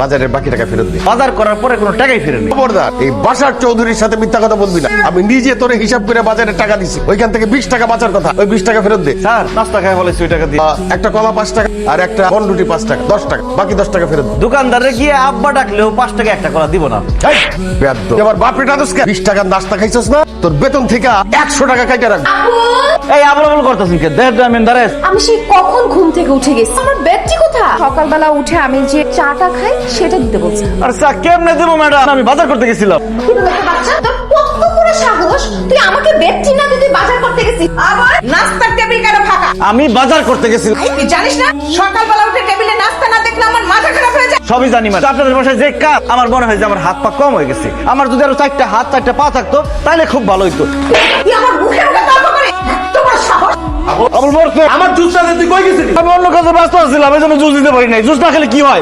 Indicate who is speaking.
Speaker 1: বাজারের বাকি টাকা ফেরত দে।
Speaker 2: বাজার করার পরে কোনো টাকাই ফিরে নেই।
Speaker 1: খবরদার এই বাসার চৌধুরীর সাথে মিথ্যা কথা বলবি না। আমি নিজে তোরে হিসাব করে বাজারে টাকা দিছি, ওইখান থেকে 20 টাকা বাঁচার কথা, ওই 20 টাকা ফেরত দে।
Speaker 2: স্যার নাস্তা খাই বলেছি ওই টাকা দিয়ে।
Speaker 1: একটা কলা 5 টাকা আর একটা বনরুটি 5 টাকা, 10 টাকা, বাকি 10 টাকা ফেরত দে।
Speaker 2: দোকানদারে গিয়ে আব্বা ডাকলেও 5 টাকা একটা কলা দিব না।
Speaker 1: এই, বেয়াদ্দপ। এবার বাপ রে টাদস কে? 20 টাকার নাস্তা খাইছস না, তোর বেতন থেকে 100 টাকা কাইটা রাখ।
Speaker 2: এই আবল আবল করতেছেন কে? দেখ আমি দাঁড়াইছি।
Speaker 3: আমি সেই কখন ঘুম থেকে উঠে গেছি, আমার ব্যাগটি কোথায়? সকালবেলা উঠে আমি যে চাটা খাই সেটা দিতে বলছি।
Speaker 2: আর স্যার কেমনে দেবো ম্যাডাম? আমি বাজার করতে গেছিলাম।
Speaker 3: কিন্তু একটা বাচ্চা, তোর কত বড় সাহস, তুই আমাকে ব্যাগটি না দিয়ে তুই বাজার করতে গেছিস? আবার নাস্তার টেবিল কেন ফাঁকা?
Speaker 2: আমি বাজার করতে গেছিলাম।
Speaker 3: তুই জানিস না সকালবেলা উঠে টেবিলে নাস্তা না দেখলে আমার মাথা খারাপ হয়ে যায়।
Speaker 2: সবই জানি ম্যাডাম। আপনাদের বাসায় যে কাজ, আমার মনে হয় যে আমার হাত পা কম হয়ে গেছে। আমার যদি আরো 4টা হাত 4টা পা থাকতো তাহলে খুব ভালো হইতো।
Speaker 3: তুই আমার মুখে মুখে তর্ক করে, তোমার সাহস।
Speaker 2: আবল মরতে
Speaker 1: আমার জুসটা তুই কই গেছিলি?
Speaker 2: আমি অন্য কাজে ব্যস্ত ছিলাম, এই জন্য জুস দিতে পারি নাই। জুস না খেলে কি হয়?